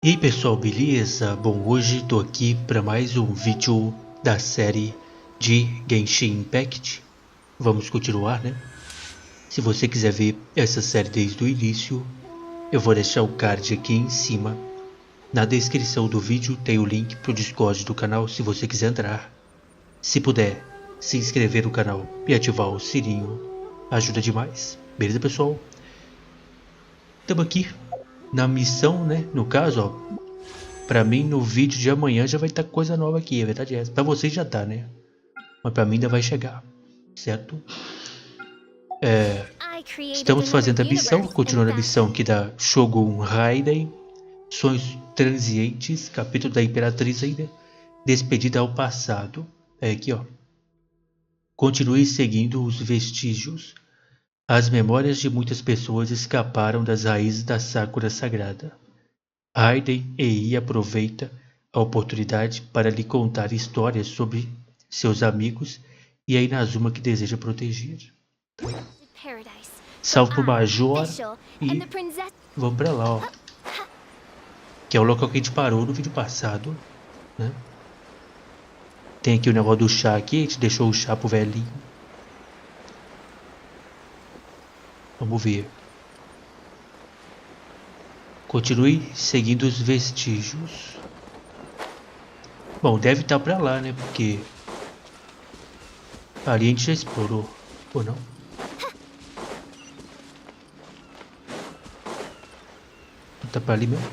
E aí pessoal, beleza? Bom, hoje tô aqui para mais um vídeo da série de Genshin Impact. Vamos continuar, né? Se você quiser ver essa série desde o início, eu vou deixar o card aqui em cima. Na descrição do vídeo tem o link pro Discord do canal se você quiser entrar. Se puder, se inscrever no canal e ativar o sininho, ajuda demais. Beleza, pessoal? Estamos aqui na missão, né? No caso, ó. Pra mim, no vídeo de amanhã já vai estar coisa nova aqui, a verdade é essa. Pra vocês já tá, né? Mas pra mim ainda vai chegar, certo? Estamos fazendo a missão, continuando a missão aqui da Shogun Raiden. Sonhos transientes, capítulo da Imperatriz ainda. Despedida ao passado. É aqui, ó. Continue seguindo os vestígios. As memórias de muitas pessoas escaparam das raízes da Sakura Sagrada. Raiden Ei aproveita a oportunidade para lhe contar histórias sobre seus amigos e a Inazuma que deseja proteger. Salve pro Major e vamos pra lá, ó. Que é o local que a gente parou no vídeo passado, né? Tem aqui o negócio do chá aqui, a gente deixou o chá pro velhinho. Vamos ver. Continue seguindo os vestígios. Bom, deve estar pra lá, né? Porque ali a gente já explorou, ou não? Tá pra ali mesmo?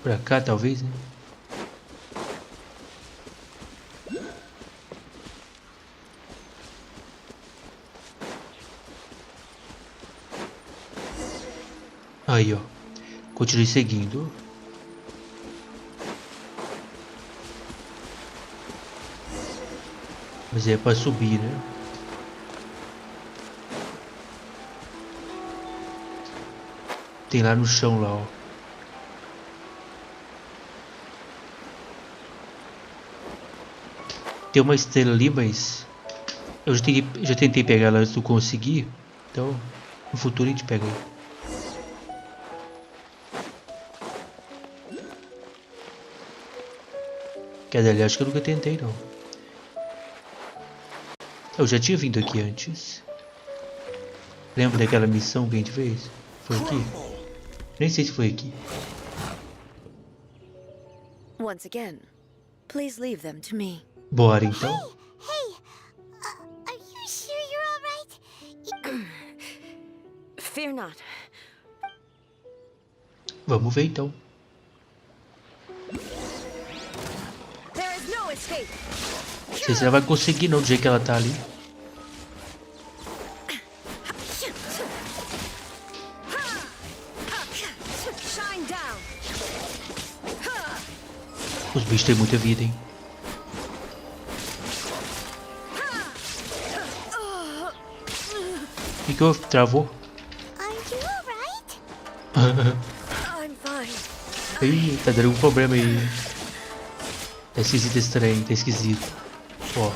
Pra cá, talvez, né? Aí, ó. Continue seguindo. Mas é pra subir, né? Tem lá no chão, lá, ó. Tem uma estrela ali, mas eu já tentei pegar ela antes de conseguir. Então, no futuro a gente pega aí. Quer dizer, acho que eu nunca tentei, não. Eu já tinha vindo aqui antes. Lembra daquela missão que a gente fez? Foi aqui? Nem sei se foi aqui. Once again, please leave them to me. Bora então. Hey, are you sure you're all right? Fear not. Vamos ver então. There is no escape. Não sei se ela vai conseguir não, do jeito que ela tá ali. Shine down. Os bichos têm muita vida, hein? O que houve? Travou? Are you all right? I'm fine. Ih, tá dando um problema aí. Tá esquisito esse trem, tá esquisito. Ó.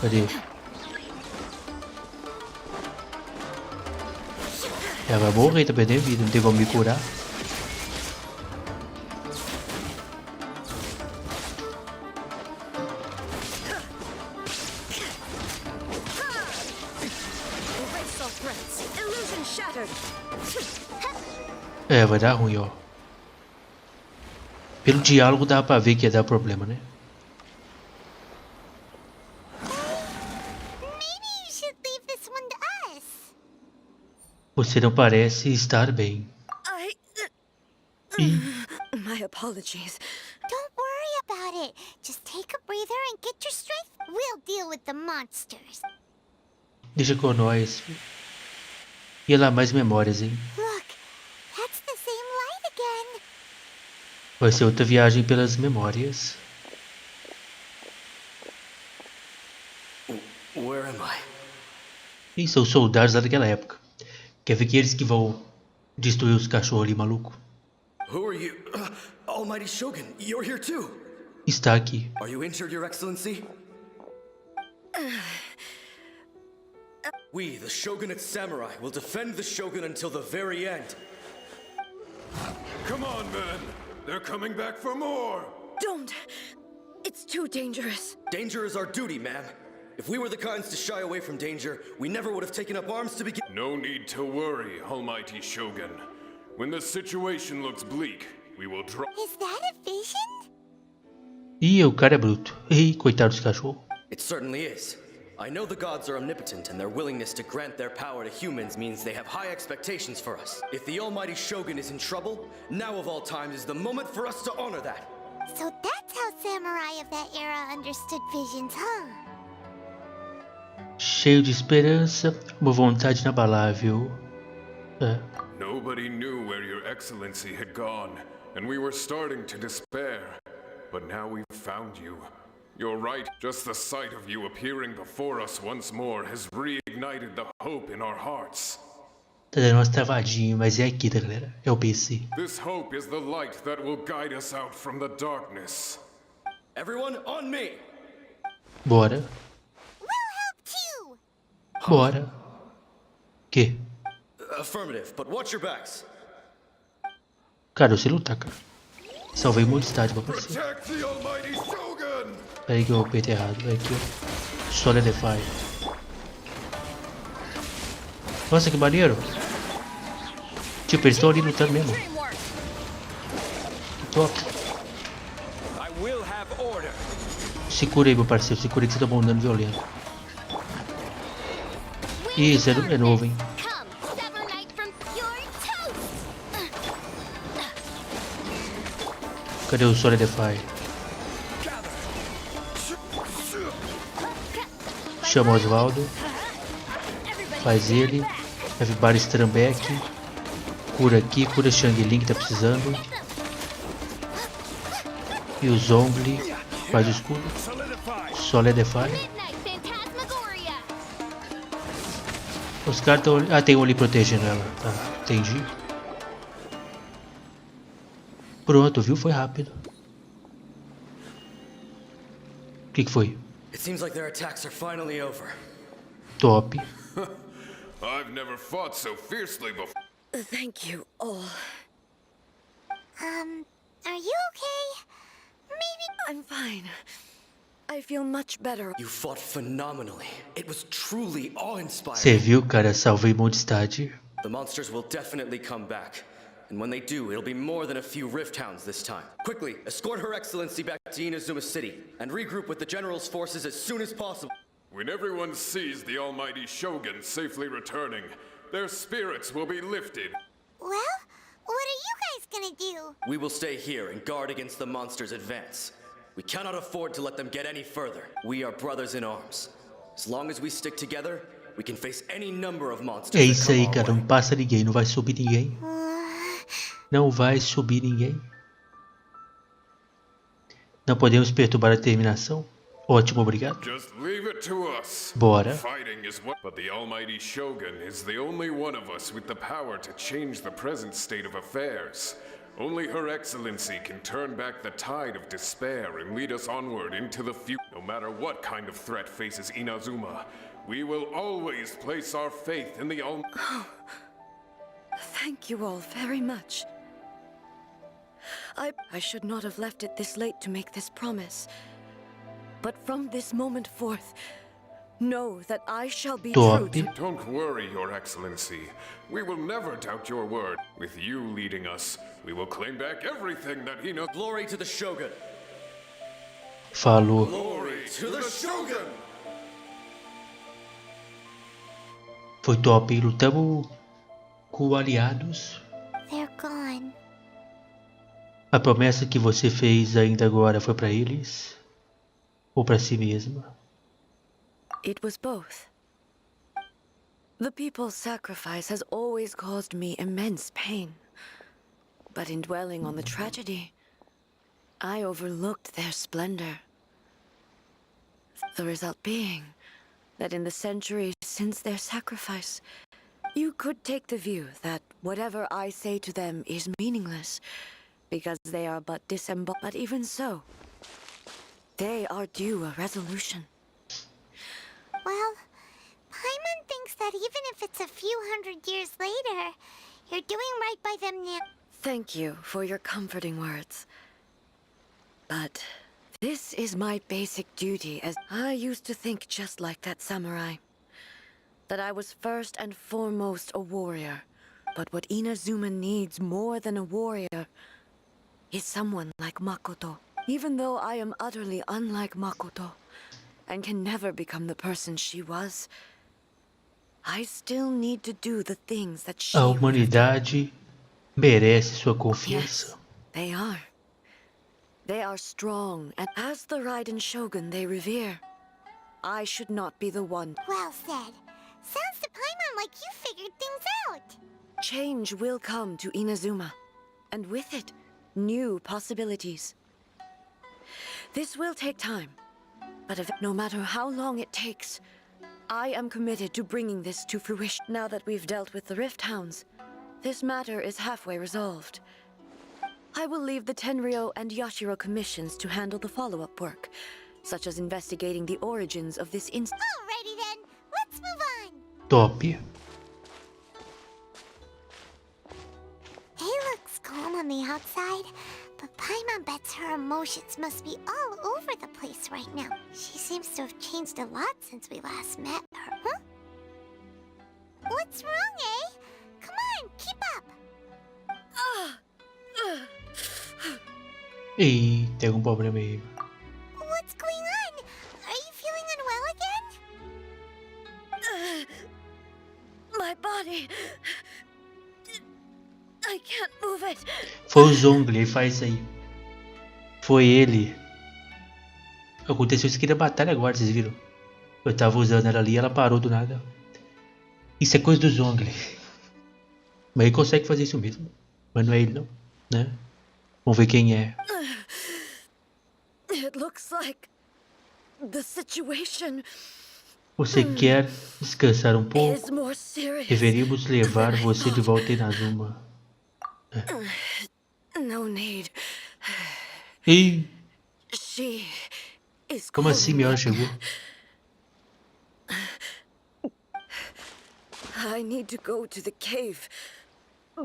Cadê? Ela vai morrer, tá perdendo vida, não tem como me curar. Erase all threats. Illusion shattered. É, vai dar ruim, ó. Pelo diálogo dá pra ver que ia dar problema, né? Maybe you should leave this one to us. Você não parece estar bem. Ih, My apologies. Don't worry about it. Just take a breather and get your strength. We'll deal with the monsters. deixa com nós. E lá mais memórias, hein? Look, that's the same light again. Vai ser outra viagem pelas memórias. Where am I? E são soldados lá daquela época. Quer ver que eles que vão destruir os cachorros ali, maluco? Who are you? Almighty Shogun, you're here too. Está aqui. Are you injured, Your Excellency? We, the Shogunate Samurai, will defend the Shogun until the very end. Come on, men. They're coming back for more. Don't! It's too dangerous. Danger is our duty, ma'am. If we were the kinds to shy away from danger, we never would have taken up arms to begin. No need to worry, Almighty Shogun. When the situation looks bleak, we will drop. Is that a vision? Ih, o cara é bruto. Ih, coitado dos cachorros. It certainly is. I know the gods are omnipotent, and their willingness to grant their power to humans means they have high expectations for us. If the Almighty Shogun is in trouble, now of all times is the moment for us to honor that. So that's how samurai of that era understood visions, huh? Cheio de esperança, uma vontade inabalável. É. Nobody knew where Your Excellency had gone, and we were starting to despair. But now we've found you. You're right, just the sight of you appearing before us once more has reignited the hope in our hearts. Tá dando umas travadinhas, mas é aqui, tá, galera? É o PC. This hope is the light that will guide us out from the darkness. Everyone, on me! Bora. We'll help too! Bora. Que? Affirmative, but watch your backs. Cara, eu sei lutar, cara. Salvei muito estádio pra aparecer. Protect the Almighty Shogun! Pera aí que eu apertei errado. É aqui, ó. Solidify. Nossa, que maneiro. Tipo, eles estão ali lutando mesmo. Que top. Se cura aí, meu parceiro. Se cura aí que você tá bom dano violento. Ih, isso é novo, hein. Cadê o Solidify? Chama o Osvaldo. Faz ele. Everybody Strumbeck. Cura aqui, cura Shang-Ling que tá precisando. E o Zongli. Faz o escudo. Solidify. Os caras estão... Ah, tem um ali protegendo ela. Tá, entendi. Pronto, viu? Foi rápido. O que foi? It seems like their attacks are finally over. Top. I've never fought so fiercely before. Thank you all. Are you okay? Maybe... I'm fine. I feel much better. You fought phenomenally. It was truly awe-inspiring. Você viu, cara? Salvei Mondstadt. The monsters will definitely come back. And when they do, it'll be more than a few Rift Hounds this time. Quickly, escort Her Excellency back to Inazuma City, and regroup with the General's forces as soon as possible. When everyone sees the Almighty Shogun safely returning, their spirits will be lifted. Well, what are you guys gonna do? We will stay here and guard against the monsters' advance. We cannot afford to let them get any further. We are brothers in arms. As long as we stick together, we can face any number of monsters. É isso aí, cara. Não passa ninguém. Não vai subir ninguém. Não vai subir ninguém. Não podemos perturbar a determinação. Ótimo, obrigado. Just leave it to us. Bora. Fighting is what, but the Almighty Shogun is the only one of us with the power to change the present state of affairs. Only Her Excellency can turn back the tide of despair and lead us onward into the future. No matter what kind of threat faces Inazuma, we will always place our faith in the Almighty. Thank you all very much. I should not have left it this late to make this promise. But from this moment forth, know that I shall be true to... Don't worry, Your Excellency. We will never doubt your word. With you leading us, we will claim back everything that he knows. Glory to the Shogun! Falou. Glory to the Shogun! Foi top, hein? Lutamos com aliados. They're gone. A promessa que você fez ainda agora foi pra eles? Ou pra si mesma? It was both. The people's sacrifice has always caused me immense pain. But in dwelling on the tragedy, I overlooked their splendor. The result being that in the centuries since their sacrifice, you could take the view that whatever I say to them is meaningless, because they are but disembodied. But even so, they are due a resolution. Well, Paimon thinks that even if it's a few hundred years later, you're doing right by them now. Thank you for your comforting words. But this is my basic duty, as I used to think just like that samurai. That I was first and foremost a warrior. But what Inazuma needs more than a warrior is someone like Makoto. Even though I am utterly unlike Makoto and can never become the person she was, I still need to do the things that she A would have done. humanidade merece sua confiança. Yes, they are. They are strong, and as the Raiden Shogun they revere, I should not be the one. Well said. Sounds to Paimon like you figured things out. Change will come to Inazuma, and with it, new possibilities. This will take time, but no matter how long it takes, I am committed to bringing this to fruition. Now that we've dealt with the Rift Hounds, this matter is halfway resolved. I will leave the Tenryo and Yashiro commissions to handle the follow-up work, such as investigating the origins of this incident. Alrighty then, let's move on. Top. It looks calm on the outside, but Paimon bets her emotions must be all over the place right now. She seems to have changed a lot since we last met her, huh? What's wrong, eh? Come on, keep up. Ih, tem algum problema aí. What's going on? Are you feeling unwell again? My body... I can't move it. Foi o Zongli, ele faz isso aí. Foi ele. Aconteceu isso aqui na batalha agora, vocês viram? Eu tava usando ela ali e ela parou do nada. Isso é coisa do Zongli. Mas ele consegue fazer isso mesmo. Mas não é ele não, né? Vamos ver quem é. It looks like the situation Você quer descansar um pouco? is more serious. Deveríamos levar você de volta em Inazuma. No need. Ih, She is como assim calling minha hora me. chegou? I need to go to the cave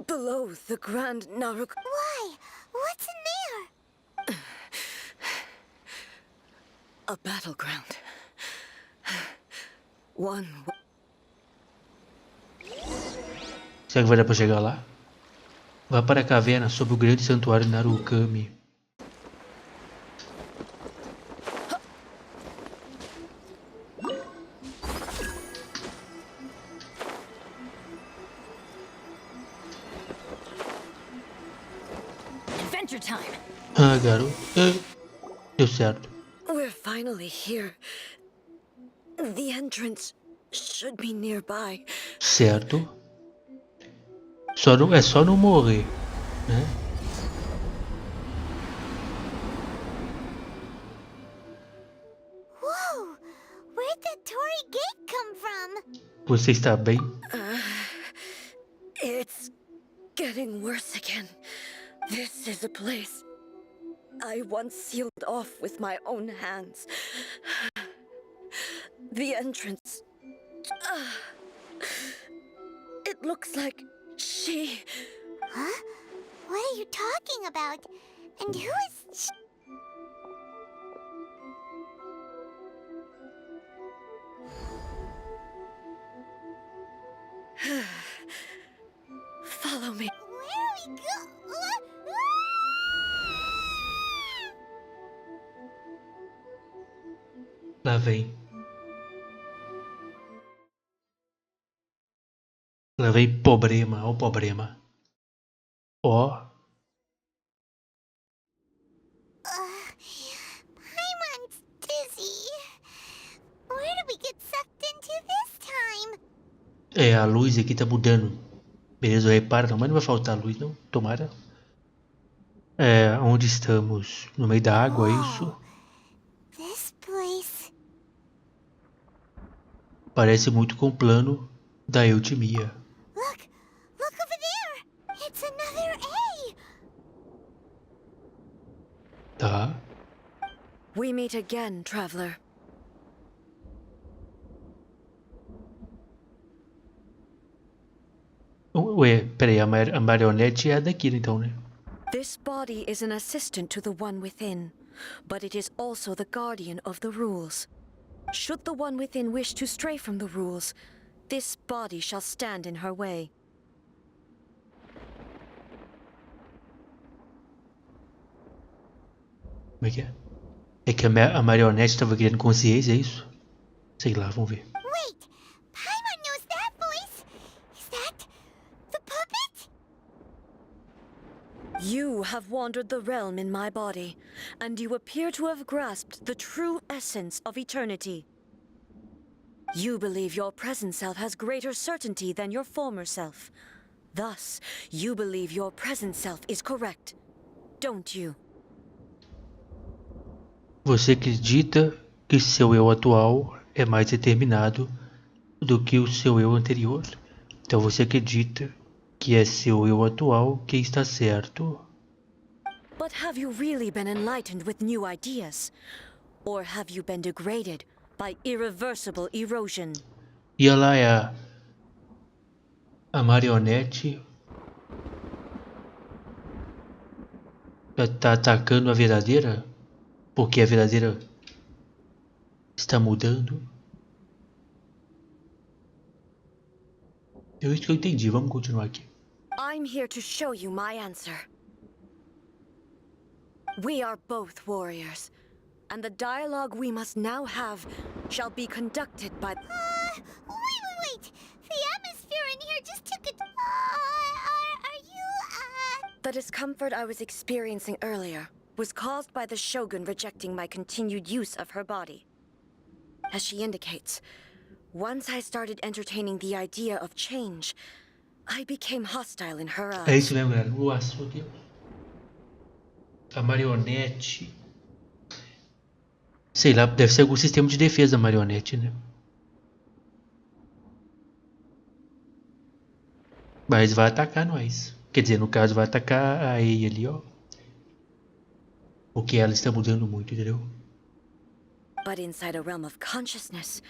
below the Grand Naruk. Why? What's in there? A battleground. One. Será que vai dar pra chegar lá? Vá para a caverna sob o grande santuário Narukami. Adventure time. Ah, garoto. Deu certo. We're finally here. The entrance should be nearby. Certo. É só não morrer, né? Whoa! Where'd that Torii gate come from? Você está bem? It's getting worse again. This is a place I once sealed off with my own hands. The entrance. It looks like she... Huh? What are you talking about? And who is she? Follow me. Where are we go? Lá vem. Lá vem problema, ó o problema. Ó. Paimon's dizzy. Where did we get sucked into this time? É, a luz aqui tá mudando. Beleza, repara, não, mas não vai faltar luz não, tomara. É, onde estamos? No meio da água, é isso? This place. Parece muito com o plano da Eutimia. Look over there. It's another A. We meet again, traveler. Ué, peraí, a marionete é a daqui, então, né? This body is an assistant to the one within, but it is also the guardian of the rules. Should the one within wish to stray from the rules, this body shall stand in her way. Como é que é? É que a marionete estava criando consciência, é isso? Sei lá, vamos ver. Wait! Paimon knows that voice! Is that the puppet? You have wandered the realm in my body, and you appear to have grasped the true essence of eternity. You believe your present self has greater certainty than your former self. Thus, you believe your present self is correct, don't you? Você acredita que seu eu atual é mais determinado do que o seu eu anterior. Então você acredita que é seu eu atual quem está certo. But have you really been enlightened with new ideas? Or have you been degraded by irreversible erosion? E ela é a marionete está atacando a verdadeira? Porque a verdadeira está mudando? É isso que eu entendi. Vamos continuar aqui. I'm here to show you my answer. We are both warriors, and the dialogue we must now have shall be conducted by... Wait! The atmosphere in here just took a... are you, The discomfort I was experiencing earlier was caused by the Shogun rejecting my continued use of her body. As she indicates, once I started entertaining the idea of change, I became hostile in her É eyes. isso mesmo, galera. Nossa, meu Deus. A marionete... Sei lá, deve ser algum sistema de defesa da marionete, né? Mas vai atacar nós. Quer dizer, no caso, vai atacar a Ei ali, ó. Porque ela está mudando muito, entendeu? But inside a realm of consciousness,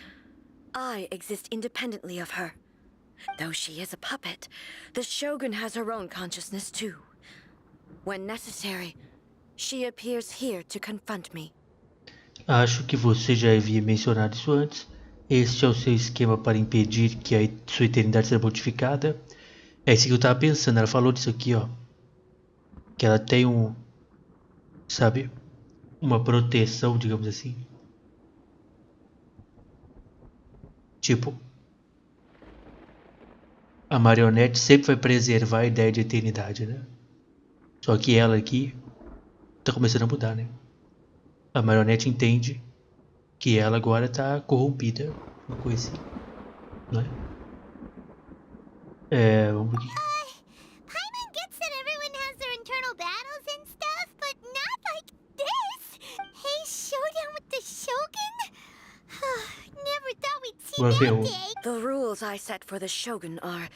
I exist independently of her. Though she is a puppet, the Shogun has her own consciousness too. When necessary, she appears here to confront me. Acho que você já havia mencionado isso antes. Este é o seu esquema para impedir que a sua eternidade seja modificada. É isso que eu tava pensando. Ela falou disso aqui, ó. Que ela tem um... Sabe? Uma proteção, digamos assim. Tipo... A marionete sempre vai preservar a ideia de eternidade, né? Só que ela aqui... Tá começando a mudar, né? A marionete entende que ela agora tá corrompida. Uma coisa assim. Não é? Vamos ver aqui. Paimon gets that everyone has their internal battles and stuff, but not like this! Hey, showdown with the Shogun? Never thought we'd see Agora that ferrou. day! The rules I set for the Shogun are...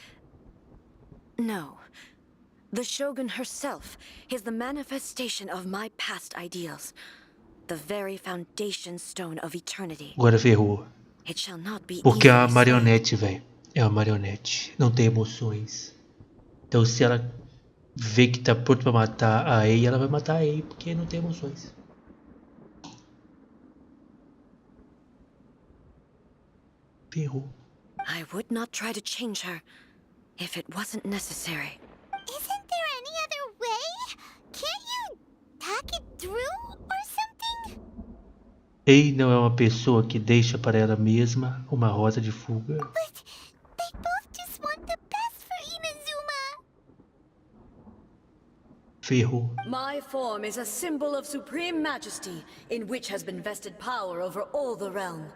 No. The Shogun herself is the manifestation of my past ideals. The very foundation stone of eternity. Agora ferrou. It shall not be Porque é uma easily swayed. marionete, velho. É uma marionete. Não tem emoções. Então se ela vê que tá pronto pra matar a Ei, ela vai matar a Ei, porque não tem emoções. Ferrou. I would not try to change her if it wasn't necessary. Isn't there any other way? Can't you talk it through or something? Ei não é uma pessoa que deixa para ela mesma uma rota de fuga. But they both just want the best for Inazuma. Ferrou. My form is a symbol of supreme majesty, in which has been vested power over all the realm.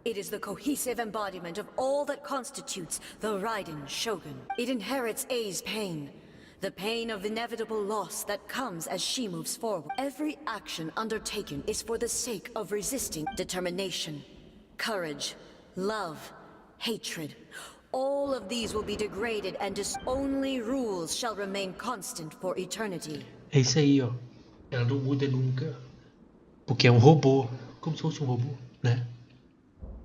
It is the cohesive embodiment of all that constitutes the Raiden Shogun. It inherits Ei's pain, the pain of inevitable loss that comes as she moves forward. Every action undertaken is for the sake of resisting determination, courage, love, hatred. All of these will be degraded and only rules shall remain constant for eternity. É isso aí, ó. Ela não muda nunca. Porque é um robô. Como se fosse um robô, né?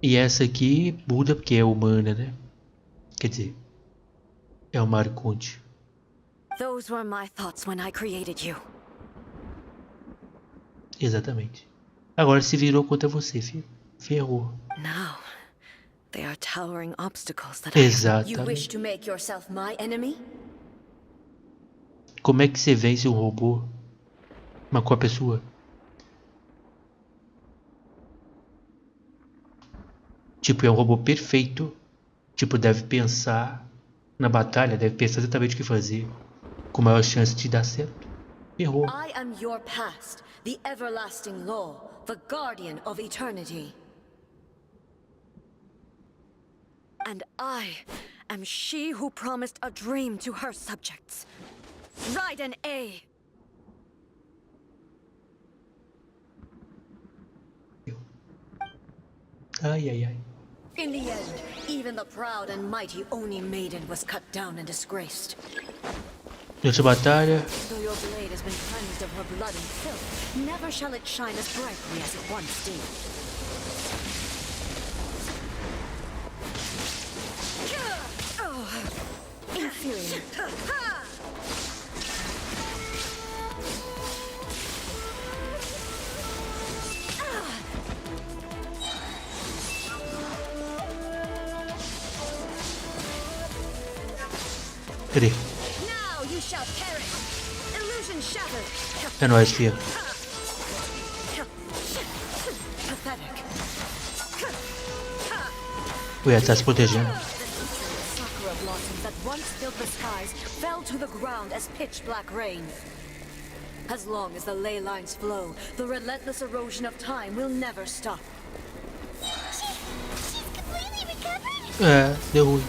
E essa aqui muda porque é humana, né? Quer dizer, é uma arconte. Those were my thoughts when I created you. Exatamente. Agora se virou contra você, filho. Ferrou. Now, they are towering obstacles that You wish Exatamente. to make yourself my enemy? Como é que você vence um robô? Uma cópia sua? Tipo, é um robô perfeito. Tipo, deve pensar na batalha, deve pensar exatamente o que fazer. Com maior chance de dar certo. Errou. I am your past, the everlasting law, the guardian of eternity. And I am she who promised a dream to her subjects. Raiden A. Ai, ai, ai. In the end, even the proud and mighty Oni maiden was cut down and disgraced. Durante a batalha, Though your blade has been cleansed of her blood and filth, never shall it shine as brightly as it once did. Oh, inferior. cadê? Now you shall perish. Illusion shattered. É nóis, filho. Pathetic. Ué, tá se protegendo. Sakura blossoms that once filled the skies fell to the ground as pitch black rain. As long as the ley lines flow, the relentless erosion of time will never stop. She's completely recovered? É, deu ruim.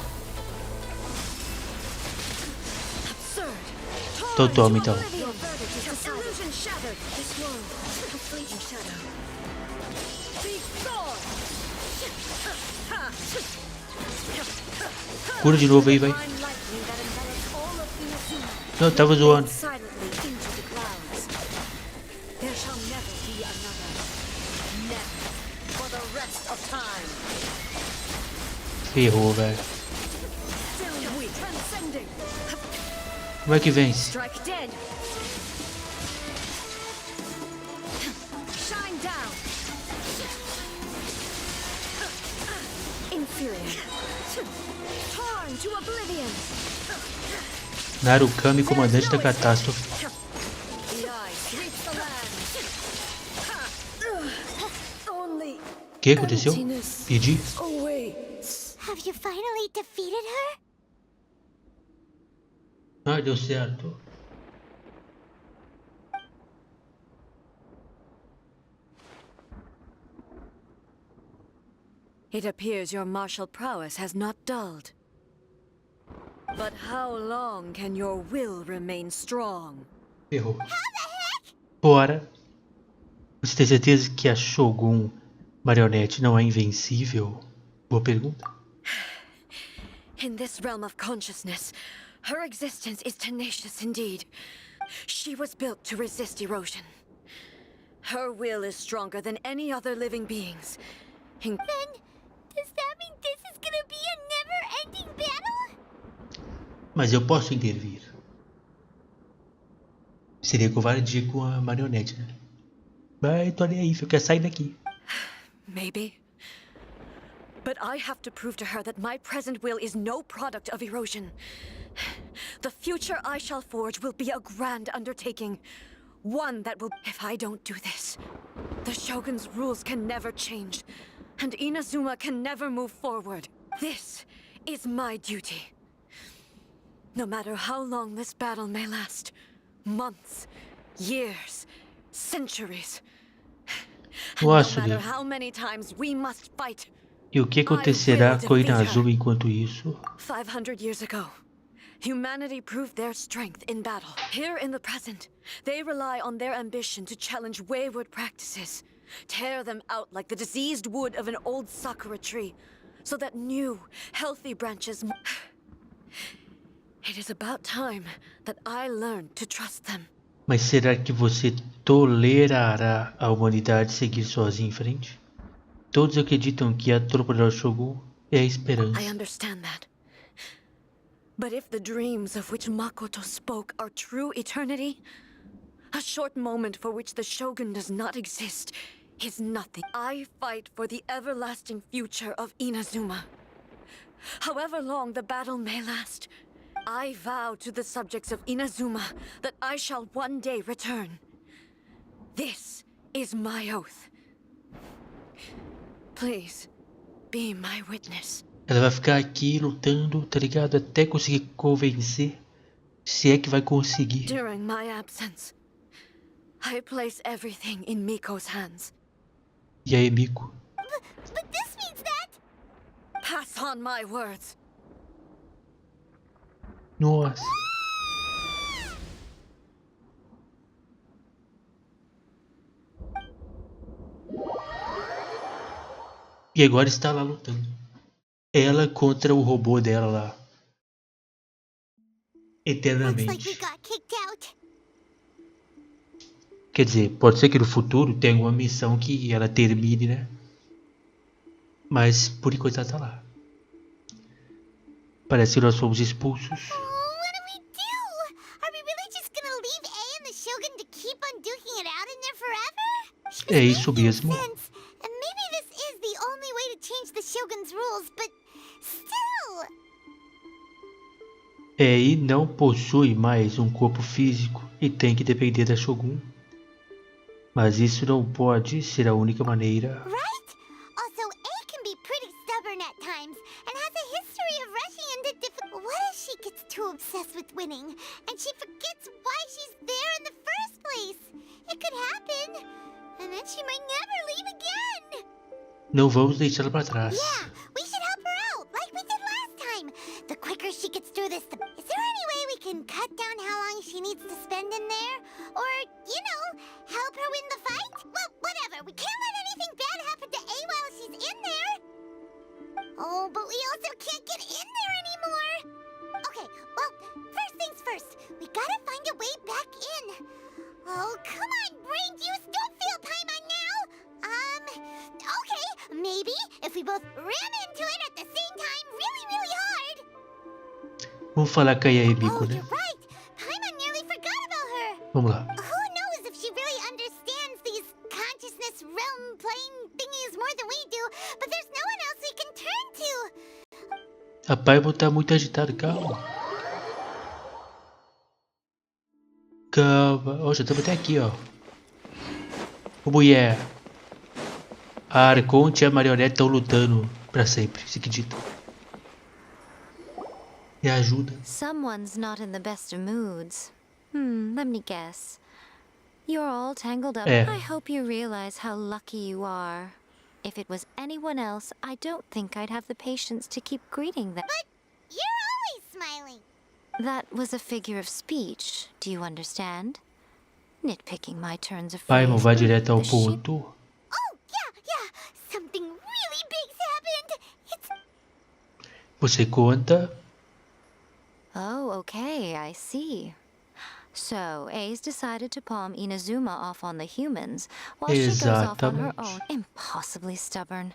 Absurd. Então toma, então. Your verdict is decided. Illusion shattered. This world, a fleeting shadow. Be gone. Cura de novo aí, vai. Divine lightning that envelops all of Inazuma. Não, eu tava zoando. Silently into the clouds. There shall never be another. Never. For the rest of time. Ferrou, velho. Still we transcending. Como é que vence? Strike dead. Shine down. Inferior. Torn to oblivion. Narukami, comandante da catástrofe. The eye sweeps the land. Only O que aconteceu? emptiness Pedi? awaits. Have you finally defeated her? Ah, deu certo. It appears your martial prowess has not dulled. But how long can your will remain strong? Ferrou. Bora. Você tem certeza que a Shogun marionete não é invencível? Boa pergunta. In this realm of consciousness, her existence is tenacious indeed. She was built to resist erosion. Her will is stronger than any other living being's. Then, does that mean this is gonna be a never-ending battle? Mas eu posso intervir. Seria covardia com a marionete, né? Mas tô nem aí, eu quero sair daqui. Maybe. But I have to prove to her that my present will is no product of erosion. The future I shall forge will be a grand undertaking. One that will... If I don't do this, the Shogun's rules can never change, and Inazuma can never move forward. This is my duty. No matter how long this battle may last, months, years, centuries, and no Nossa, matter Deus. how many times we must fight. E o que acontecerá com a Inazuma enquanto isso? 500 years ago, humanity proved their strength in battle. Here in the present, they rely on their ambition to challenge wayward practices, tear them out like the diseased wood of an old sakura tree, so that new, healthy branches... It is about time that I learned to trust them. Mas será que você tolerará a humanidade seguir sozinha em frente? Todos acreditam que a tropa do Shogun é a esperança. I understand that. But if the dreams of which Makoto spoke are true eternity, a short moment for which the Shogun does not exist is nothing. I fight for the everlasting future of Inazuma. However long the battle may last, I vow to the subjects of Inazuma that I shall one day return. This is my oath. Please, be my witness. Ela vai ficar aqui lutando, tá ligado? Até conseguir convencer. Se é que vai conseguir. During my absence, I place everything in Miko's hands. E aí, Miko? But this means that... Pass on my words. Nossa. E agora está lá lutando. Ela contra o robô dela lá. Looks like we Eternamente. got kicked out. Quer dizer, pode ser que no futuro tenha uma missão que ela termine, né? Mas por enquanto ela tá lá. Parece que nós fomos expulsos. What do we do? Are we really just gonna leave A and the Shogun to keep on duking it out in there forever? She was É isso making mesmo. sense. And maybe this is the only way to change the Shogun's rules, but still... E não possui mais um corpo físico e tem que depender da Shogun. Mas isso não pode ser a única maneira. Right? Also, A can be pretty stubborn at times and has a history of rushing into What if she gets too obsessed with winning and she forgets why she's there in the first place? It could happen. And then she might never leave again. Não vamos deixá-la para trás. Yeah, we should help her out, like we did last time. The quicker she gets through this, Is there any way we can cut down how long she needs to spend in there? Or, you know, help her win the fight? Well, whatever. We can't let anything bad happen to A while she's in there. Oh, but we also can't get in there anymore. Okay, well, first things first. We gotta find a way back in. Oh, come on, brain juice. Don't feel Paimon now. Okay, maybe if we both ram into it at the same time really, really hard. Vamos falar com a Miko, Oh, né? you're right. Paimon nearly forgot about her. Vamos lá. Who knows if she really understands these consciousness realm playing thingies more than we do, but there's no one else we can turn to. A Paimon tá muito agitada, calma. Calma. Ó, já estamos até aqui, ó. Ô, mulher. A Arconte e a Marionete estão lutando pra sempre, se acredita. Me ajuda. Someone's not in the best of moods. Let me guess. You're all tangled up. É. I hope you realize how lucky you are. If it was anyone else, I don't think I'd have the patience to keep greeting them. But you're always smiling. That was a figure of speech. Do you understand? Nitpicking my turns of Paimon phrase. vai direto ao The ship- ponto. Oh, yeah. Something really big's happened. It's... Você conta. Oh, okay, I see. So, Ace decided to palm Inazuma off on the humans, while she goes off on her Exatamente. own. Impossibly stubborn.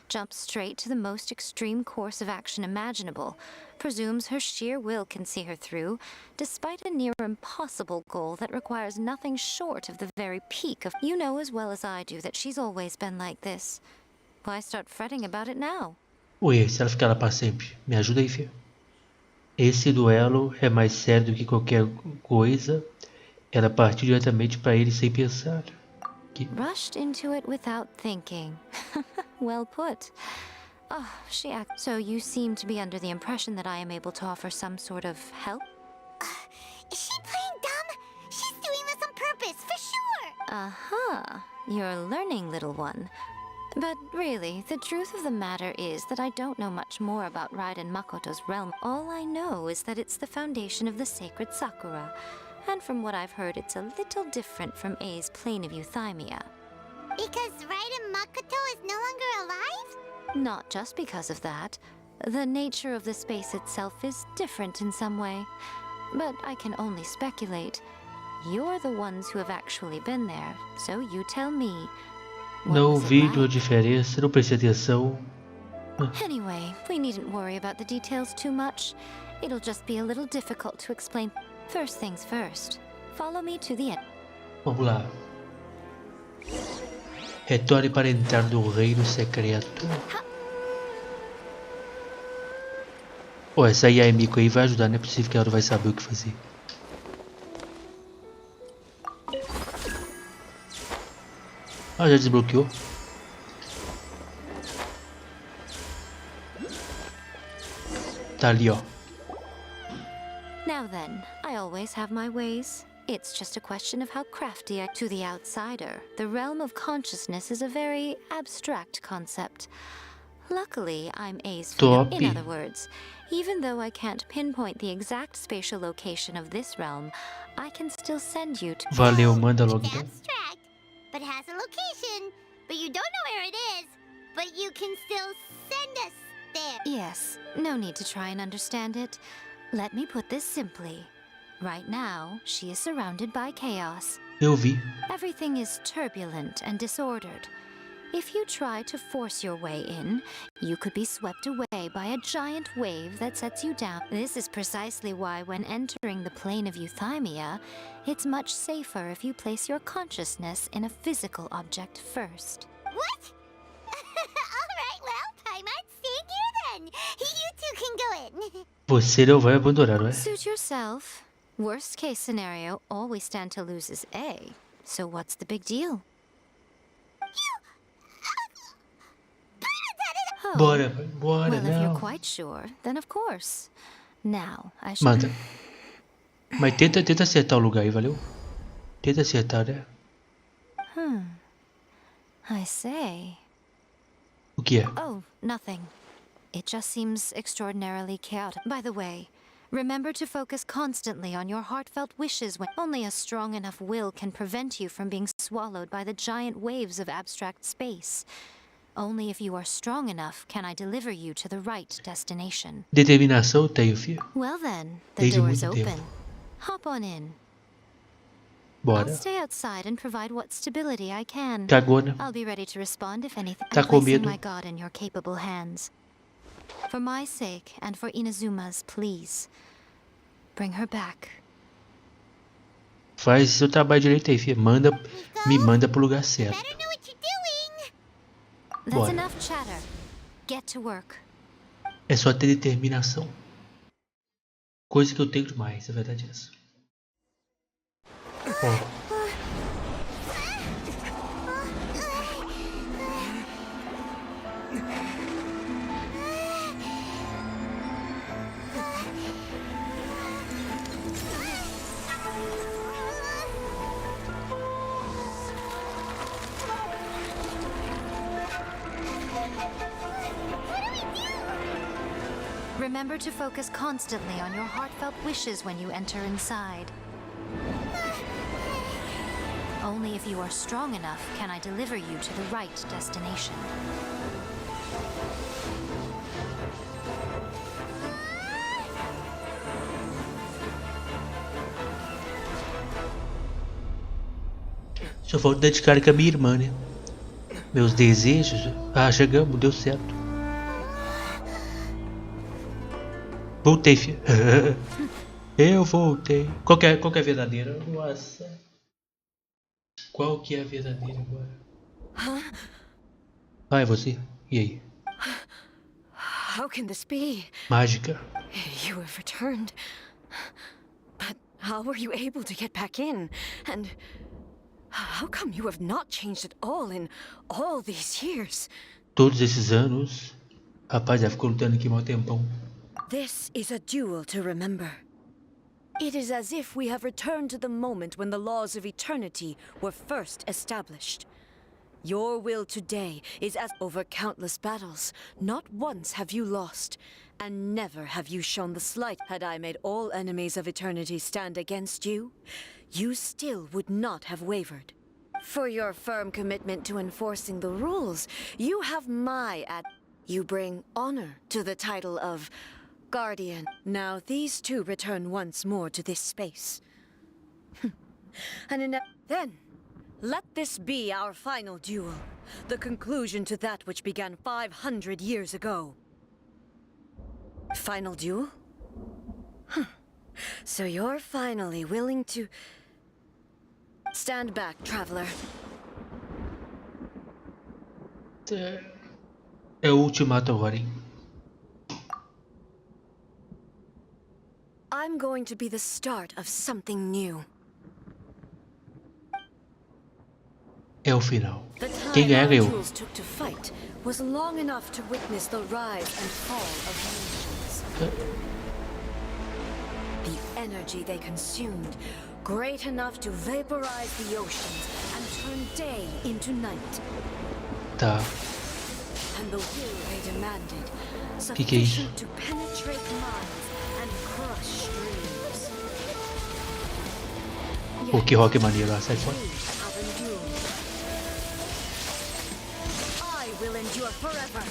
Jumps straight to the most extreme course of action imaginable. Presumes her sheer will can see her through, despite a near impossible goal that requires nothing short of the very peak of... You know as well as I do that she's always been like this. Why start fretting about it now? Ué, se ela ficar lá pra sempre, me ajuda aí, filho. Esse duelo é mais sério do que qualquer coisa. Ela partiu diretamente pra ele sem pensar. Que... Rushed into it without thinking. Well put. Oh, she acts... So you seem to be under the impression that I am able to offer some sort of help? Is she playing dumb? She's doing this on purpose, for sure. Uh-huh. You're learning, little one. But really, the truth of the matter is that I don't know much more about Raiden Makoto's realm. All I know is that it's the foundation of the sacred Sakura. And from what I've heard, it's a little different from A's plane of euthymia. Because Raiden Makoto is no longer alive? Not just because of that. The nature of the space itself is different in some way. But I can only speculate. You're the ones who have actually been there, so you tell me. What Não was it vi nenhuma like? diferença, não prestei atenção. Anyway, we needn't worry about the details too much. It'll just be a little difficult to explain. First things first. Follow me to the end. Vamos lá. Retorne para entrar no reino secreto. Oh, essa aí a Miko aí vai ajudar, não é possível que ela não vai saber o que fazer. Ah, já desbloqueou. Tá ali, ó. Now then, I always have my ways. It's just a question of how crafty I... To the outsider, the realm of consciousness is a very abstract concept. Luckily, I'm A's Top. In other words, even though I can't pinpoint the exact spatial location of this realm, I can still send you to... Valeu, manda logo It's então. abstract, but has a location. But you don't know where it is. But you can still send us there. Yes, no need to try and understand it. Let me put this simply. Right now, she is surrounded by chaos. Eu vi. Everything is turbulent and disordered. If you try to force your way in, you could be swept away by a giant wave that sets you down. This is precisely why when entering the plane of euthymia, it's much safer if you place your consciousness in a physical object first. What? All right, well, I might stand here then. You two can go in. Você não vai abandonar, não é? Suit yourself. Worst case scenario, all we stand to lose is A. So what's the big deal? Oh, Bora, bora, well, if you're não. quite sure, then of course. Now, I should... Manda. Mas tenta acertar o lugar aí, valeu? Tenta acertar, né? I say... O que é? Oh, nothing. It just seems extraordinarily chaotic. By the way, remember to focus constantly on your heartfelt wishes when only a strong enough will can prevent you from being swallowed by the giant waves of abstract space. Only if you are strong enough can I deliver you to the right destination. Determinação tenho, filho. Well then, the Desde door's muito open. tempo. Hop on in. Bora. I'll stay outside and provide what stability I can. Cagona. I'll be ready to respond if anything. Tá I'm com placing medo? my god in your capable hands. For my sake and for Inazuma's, please. Bring her back. Faz seu trabalho direito aí, filho. Me manda pro lugar certo. Better know what you're doing. That's Bora. enough chatter. Get to work. É só ter determinação. Coisa que eu tenho demais, a verdade é essa. Ó. Remember to focus constantly on your heartfelt wishes when you enter inside. Only if you are strong enough can I deliver you to the right destination. Só falta dar de cara com a minha irmã, né? Meus desejos. Ah, chegamos, deu certo. Voltei, filho. Eu voltei. Qual que é a verdadeira? Nossa. Qual que é a verdadeira agora? Ah, é você? E aí? How can this be? Mágica. You have returned. But how were you able to get back in? And how come you have not changed at all in all these years? Todos esses anos. Rapaz, ela ficou lutando aqui mó tempão. This is a duel to remember. It is as if we have returned to the moment when the laws of eternity were first established. Your will today is as over countless battles. Not once have you lost, and never have you shown the slight. Had I made all enemies of eternity stand against you, you still would not have wavered. For your firm commitment to enforcing the rules, you have my You bring honor to the title of Guardian. Now these two return once more to this space. Then, let this be our final duel. The conclusion to that which began 500 years ago. Final duel? Huh. So you're finally willing to... Stand back, traveler. É o ultimato agora, hein? I'm going to be the start of something new. É o final. The Quem time ganhar, our ganhou. duels took to fight was long enough to witness the rise and fall of nations. The energy they consumed, great enough to vaporize the oceans and turn day into night. Tá. And the will they demanded, Que é isso? sufficient to penetrate minds and crush dreams. Pô, que rock maneiro lá, sai fora. We have endured. I will endure forever.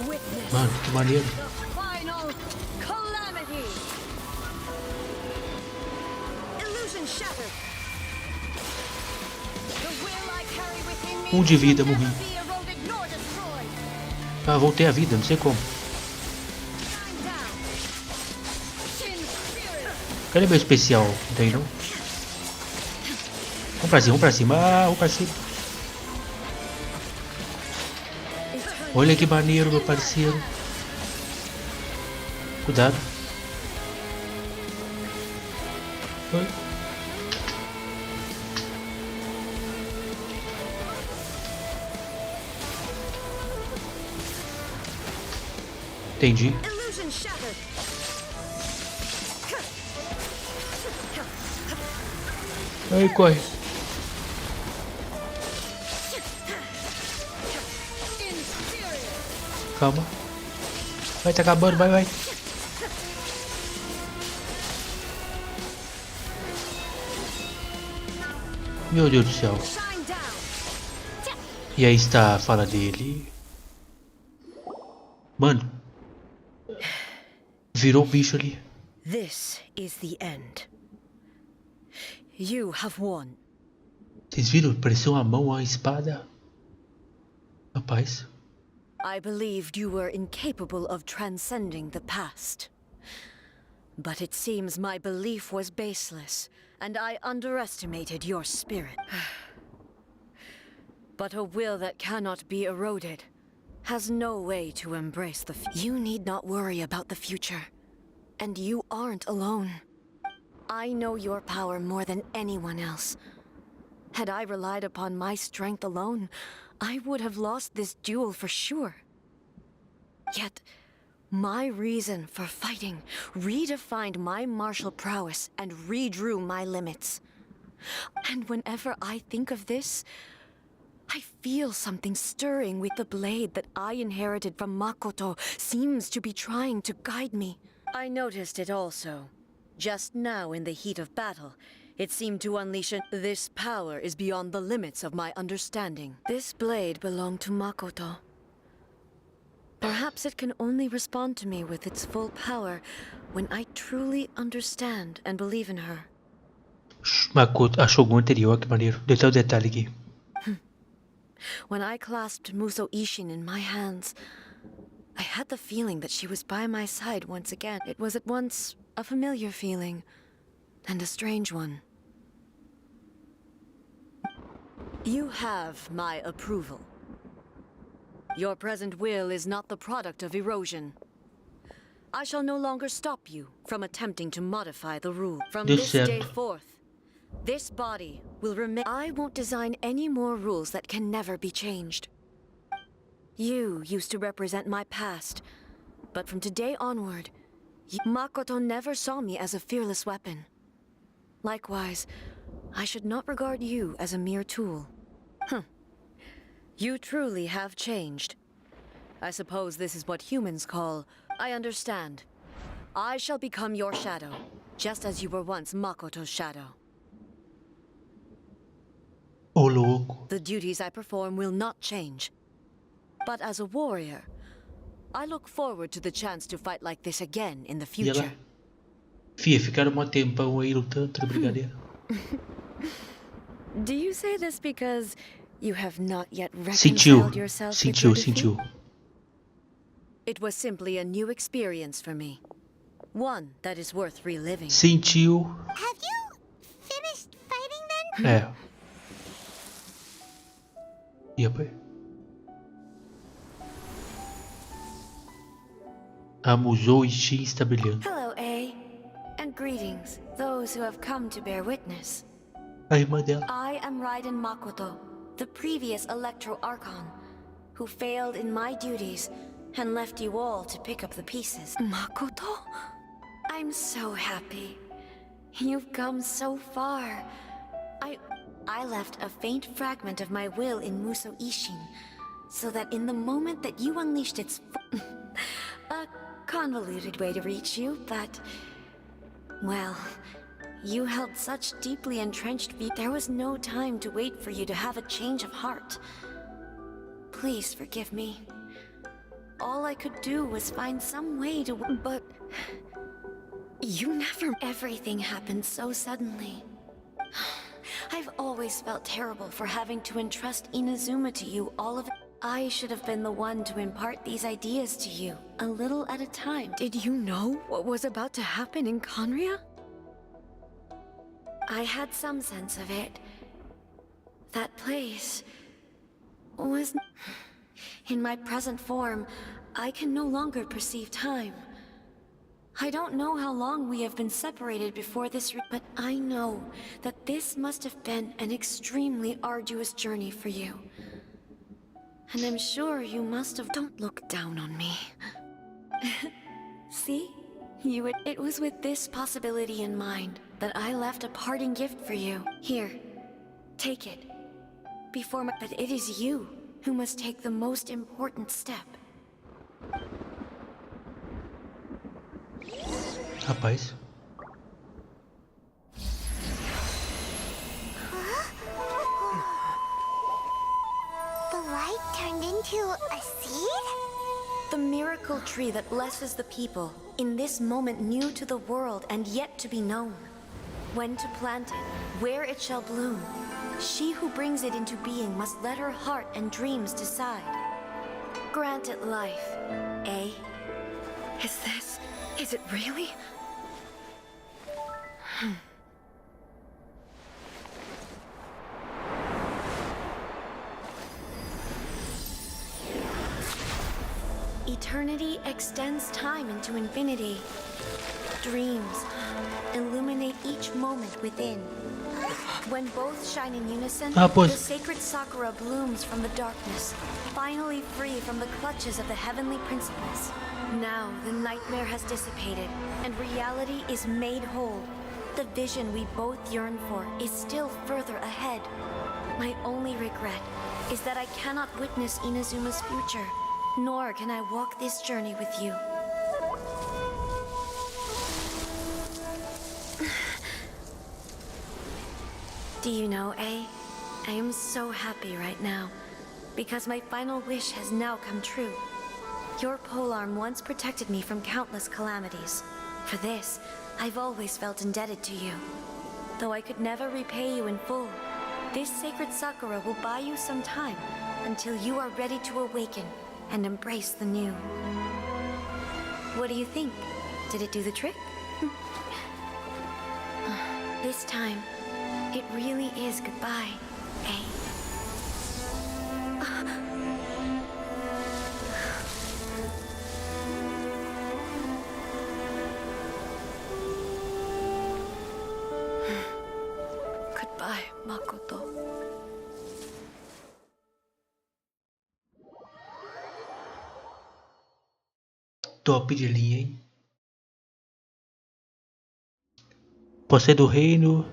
Witness Mano, que maneiro. the final calamity. Illusion shattered. The will I carry within me De vida, will never morri. be eroded nor destroyed. Ah, voltei à vida, não sei como. Shine down. In spirit. Cadê meu especial? Não tem não? Vamos pra cima, vamos pra cima. Ah, vamos pra cima. Olha que maneiro, meu parceiro. Cuidado. Oi. Entendi. Illusion shattered. Aí, corre. In spirit. Calma. Vai, tá acabando, vai, vai. Meu Deus do céu. Shine down. E aí está a fala dele. Mano. Virou o bicho ali. This is the end. You have won. Vocês viram? Pareceu uma mão, uma espada. Rapaz. I believed you were incapable of transcending the past. But it seems my belief was baseless, and I underestimated your spirit. But a will that cannot be eroded has no way to embrace the You need not worry about the future. And you aren't alone. I know your power more than anyone else. Had I relied upon my strength alone, I would have lost this duel for sure. Yet, my reason for fighting redefined my martial prowess and redrew my limits. And whenever I think of this, I feel something stirring with the blade that I inherited from Makoto seems to be trying to guide me. I noticed it also. Just now in the heat of battle, it seemed to unleash This power is beyond the limits of my understanding. This blade belonged to Makoto. Perhaps it can only respond to me with its full power when I truly understand and believe in her. Makoto, a Shogun anterior, que maneiro. Deu até o detalhe aqui. When I clasped Muso Ishin in my hands, I had the feeling that she was by my side once again. It was at once a familiar feeling and a strange one. You have my approval. Your present will is not the product of erosion. I shall no longer stop you from attempting to modify the rule. From Deu this day certo. forth, this body will remain. I won't design any more rules that can never be changed. You used to represent my past, but from today onward, Makoto never saw me as a fearless weapon. Likewise, I should not regard you as a mere tool. You truly have changed. I suppose this is what humans call... I understand. I shall become your shadow, just as you were once Makoto's shadow. Ô, louco. The duties I perform will not change. But as a warrior, I look forward to the chance to fight like this again in the E ela? future. Fia, ficaram um tempão aí lutando de brincadeira. Do you say this because you have not yet Sentiu, reconciled yourself with your defeat? sentiu. It was simply a new experience for me. One that is worth reliving. Sentiu. Have you finished fighting then? É. E rapaz? A Musou Steam está brilhando. Hello, A. And greetings, those who have come to bear witness. A irmã dela. I am Raiden Makoto, the previous Electro Archon, who failed in my duties and left you all to pick up the pieces. Makoto? I'm so happy. You've come so far. I left a faint fragment of my will in Muso Ishin, so that in the moment that you unleashed its a convoluted way to reach you, but well, you held such deeply entrenched views. There was no time to wait for you to have a change of heart. Please forgive me. All I could do was find some way to... But... You never... Everything happened so suddenly. I've always felt terrible for having to entrust Inazuma to you all of it. I should have been the one to impart these ideas to you, a little at a time. Did you know what was about to happen in Conria? I had some sense of it. That place was... In my present form, I can no longer perceive time. I don't know how long we have been separated before this, but I know that this must have been an extremely arduous journey for you. And I'm sure you must have... Don't look down on me. See? It was with this possibility in mind that I left a parting gift for you. Here, take it. But it is you who must take the most important step. Rapaz. The light turned into a seed? The miracle tree that blesses the people, in this moment new to the world and yet to be known. When to plant it, where it shall bloom. She who brings it into being must let her heart and dreams decide. Grant it life, eh? Is it really? Eternity extends time into infinity. Dreams illuminate each moment within. When both shine in unison, the sacred Sakura blooms from the darkness, finally free from the clutches of the heavenly principles. Now the nightmare has dissipated, and reality is made whole. The vision we both yearn for is still further ahead. My only regret is that I cannot witness Inazuma's future, nor can I walk this journey with you. Do you know, A? I am so happy right now, because my final wish has now come true. Your polearm once protected me from countless calamities. For this, I've always felt indebted to you. Though I could never repay you in full, this sacred Sakura will buy you some time until you are ready to awaken and embrace the new. What do you think? Did it do the trick? This time, it really is goodbye, eh? Goodbye, Makoto. Top de linha, hein? Você é do reino,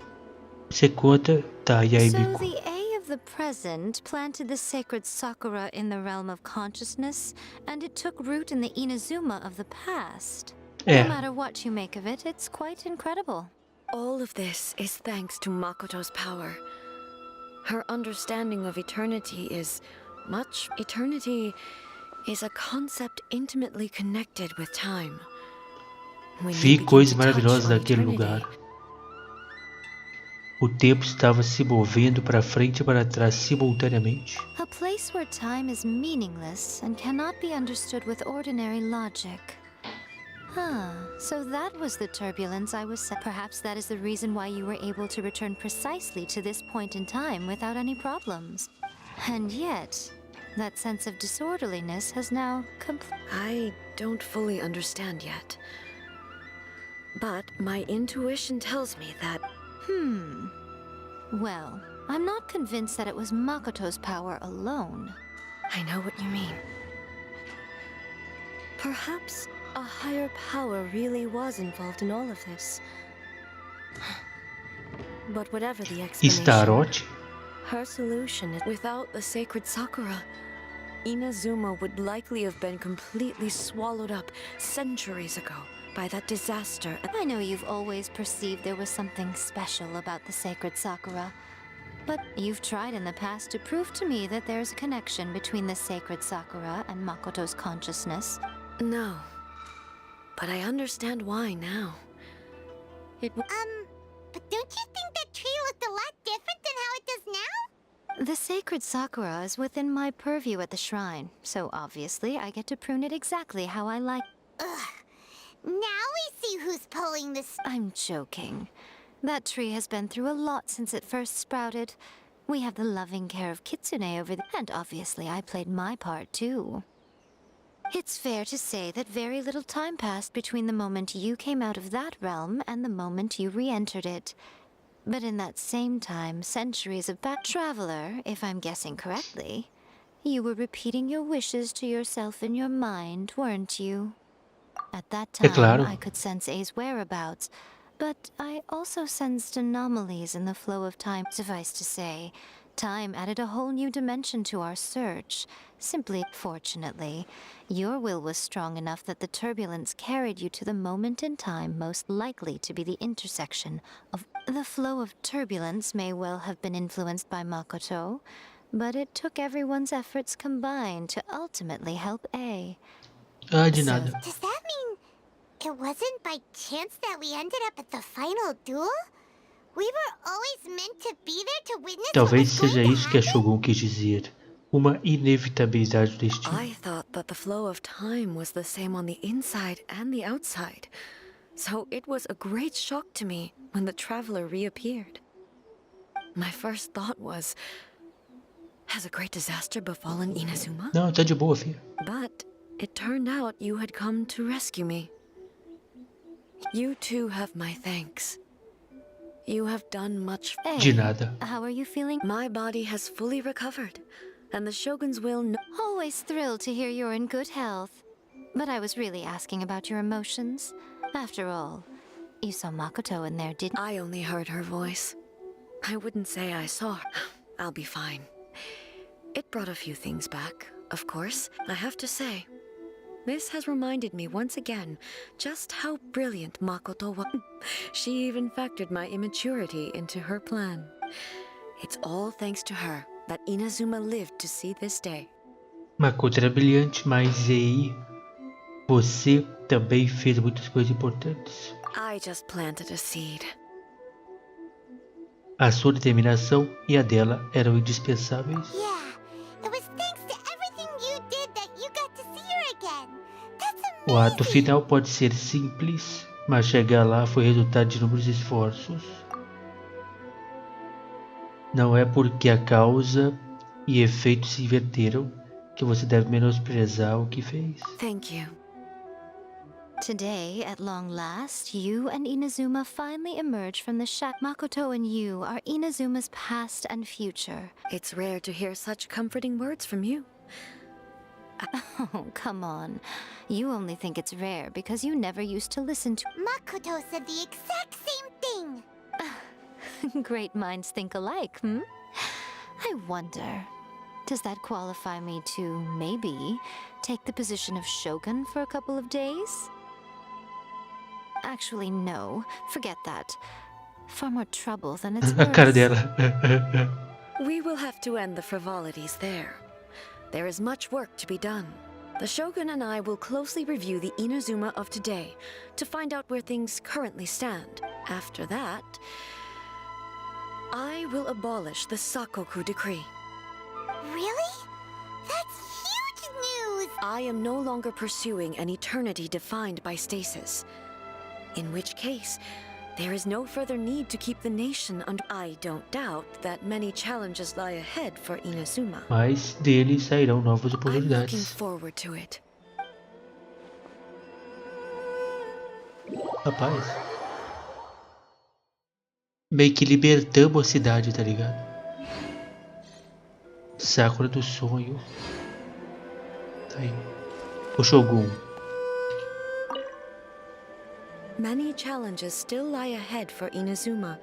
você conta, tá, e aí, So bico? the A of the present planted the sacred Sakura in the realm of consciousness, and it took root in the Inazuma of the past. É. No matter what you make of it, it's quite incredible. All of this is thanks to Makoto's power. Her understanding of eternity is much... Eternity is a concept intimately connected with time. when Vi you begin coisas to touch maravilhosas on naquele eternity. lugar. O tempo estava se movendo para frente e para trás simultaneamente. A place where time is meaningless and cannot be understood with ordinary logic. So that was the turbulence I was Perhaps that is the reason why you were able to return precisely to this point in time without any problems. And yet, that sense of disorderliness has now I don't fully understand yet. But my intuition tells me that Well, I'm not convinced that it was Makoto's power alone. I know what you mean. Perhaps a higher power really was involved in all of this. But whatever the explanation, Starote? her solution is without the sacred Sakura, Inazuma would likely have been completely swallowed up centuries ago by that disaster. I know you've always perceived there was something special about the sacred Sakura. But you've tried in the past to prove to me that there's a connection between the sacred Sakura and Makoto's consciousness. No. But I understand why now. But don't you think that tree looked a lot different than how it does now? The sacred Sakura is within my purview at the shrine, so obviously I get to prune it exactly how I like. Now we see who's pulling this. I'm joking. That tree has been through a lot since it first sprouted. We have the loving care of Kitsune over there, and obviously I played my part too. It's fair to say that very little time passed between the moment you came out of that realm and the moment you re-entered it. But in that same time, centuries of traveler, if I'm guessing correctly, you were repeating your wishes to yourself in your mind, weren't you? At that time, claro. I could sense A's whereabouts, but I also sensed anomalies in the flow of time. Suffice to say, time added a whole new dimension to our search. Simply, fortunately, your will was strong enough that the turbulence carried you to the moment in time most likely to be the intersection of... The flow of turbulence may well have been influenced by Makoto, but it took everyone's efforts combined to ultimately help A. De nada. Does that mean it wasn't by chance that we ended up at the final duel? We were always meant to be there to witness Talvez what was seja going to isso que a happen? Shogun quis dizer. Uma inevitabilidade do destino. I thought that the flow of time was the same on the inside and the outside. So it was a great shock to me when the traveler reappeared. My first thought was, has a great disaster befallen Inazuma? Não, tá de boa, filha. But it turned out you had come to rescue me. You too have my thanks. You have done much. De nada. How are you feeling? My body has fully recovered, and the Shogun's will Always thrilled to hear you're in good health. But I was really asking about your emotions. After all, you saw Makoto in there, didn't you? I only heard her voice. I wouldn't say I saw her. I'll be fine. It brought a few things back, of course, I have to say. This has reminded me once again just how brilliant Makoto was. She even factored my immaturity into her plan. It's all thanks to her that Inazuma lived to see this day. Makoto era brilhante, mas Ei, você também fez muitas coisas importantes. I just planted a seed. A sua determinação e a dela eram indispensáveis. Yeah, it was thanks to everything you did that you got to see her again. That's O ato amazing. final pode ser simples, mas chegar lá foi resultado de inúmeros esforços. Não é porque a causa e efeito se inverteram que você deve menosprezar o que fez. Thank you. Today, at long last, you and Inazuma finally emerge from the shack. Makoto and you are Inazuma's past and future. It's rare to hear such comforting words from you. Oh, come on. You only think it's rare because you never used to listen to... Makoto said the exact same thing. Great minds think alike, hmm? I wonder, does that qualify me to, maybe, take the position of Shogun for a couple of days? Actually, no. Forget that. Far more trouble than it's A cara worth. dela. We will have to end the frivolities there. There is much work to be done. The Shogun and I will closely review the Inazuma of today to find out where things currently stand. After that, I will abolish the Sakoku decree. Really? That's huge news! I am no longer pursuing an eternity defined by stasis. In which case, there is no further need to keep the nation under. I don't doubt that many challenges lie ahead for Inazuma. Mas dele sairão novas I'm looking oportunidades. forward to it. Rapaz. Meio que libertamos a cidade, tá ligado? Sakura do sonho. Tá aí. O Shogun. Many challenges still lie ahead for Inazuma,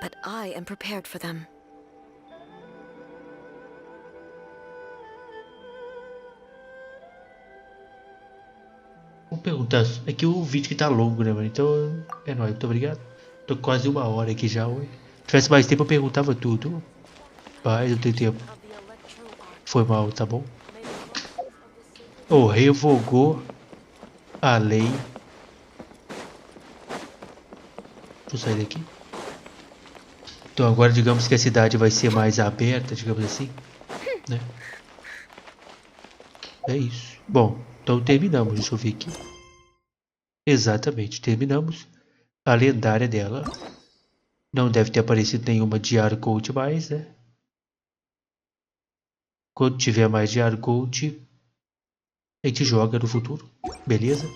but I am prepared for them. Vou perguntar. É que o vídeo que tá longo, né, mano? Então, é nóis. Muito obrigado. Tô quase 1 hora aqui já, ué. Se tivesse mais tempo eu perguntava tudo. Mas eu tenho tempo. Foi mal, tá bom? Revogou a lei. Deixa eu sair daqui. Então agora digamos que a cidade vai ser mais aberta, digamos assim, né? É isso. Bom, então terminamos. Deixa eu ver aqui. Exatamente, terminamos. A lendária dela. Não deve ter aparecido nenhuma Diário Gold mais, né? Quando tiver mais Diário Gold, a gente joga no futuro, beleza?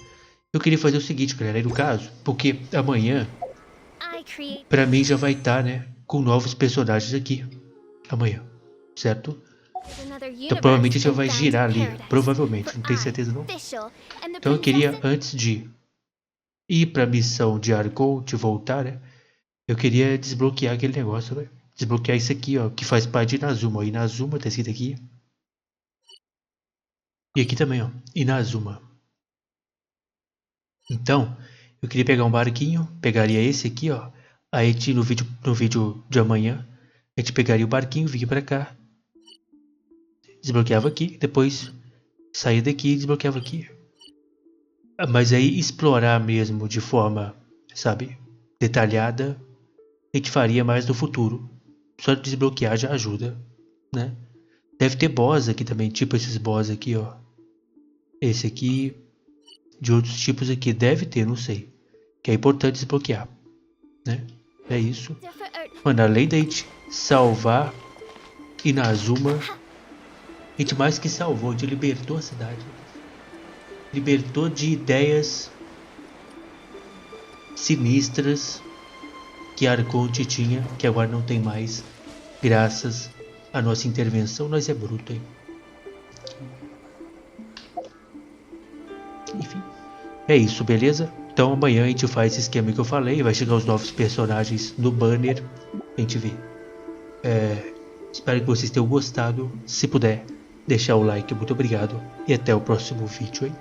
Eu queria fazer o seguinte, galera, aí no caso, porque amanhã, pra mim já vai estar, né, com novos personagens aqui, amanhã, certo? Então provavelmente a gente vai girar ali, provavelmente, não tenho certeza não. Então eu queria, antes de ir pra missão Diário Gold, voltar, né, eu queria desbloquear aquele negócio, né? Desbloquear isso aqui, ó, que faz parte de Inazuma. Inazuma tá escrito aqui. E aqui também, ó, Inazuma. Então, eu queria pegar um barquinho, pegaria esse aqui, ó. Aí no vídeo de amanhã, a gente pegaria o barquinho, vinha pra cá. Desbloqueava aqui, depois saía daqui e desbloqueava aqui. Mas aí explorar mesmo de forma, sabe, detalhada, a gente faria mais no futuro. Só desbloquear já ajuda, né? Deve ter boss aqui também, tipo esses boss aqui, ó. Esse aqui, de outros tipos aqui, deve ter, não sei. Que é importante desbloquear, né? É isso. Mano, além da gente salvar Inazuma, a gente mais que salvou, a gente libertou a cidade. Libertou de ideias sinistras que Arconte tinha, que agora não tem mais, graças à nossa intervenção. Nós é bruto, hein? Enfim, é isso, beleza? Então amanhã a gente faz esse esquema que eu falei, vai chegar os novos personagens no banner, a gente vê. Espero que vocês tenham gostado. Se puder, deixar o like, muito obrigado. E até o próximo vídeo, hein?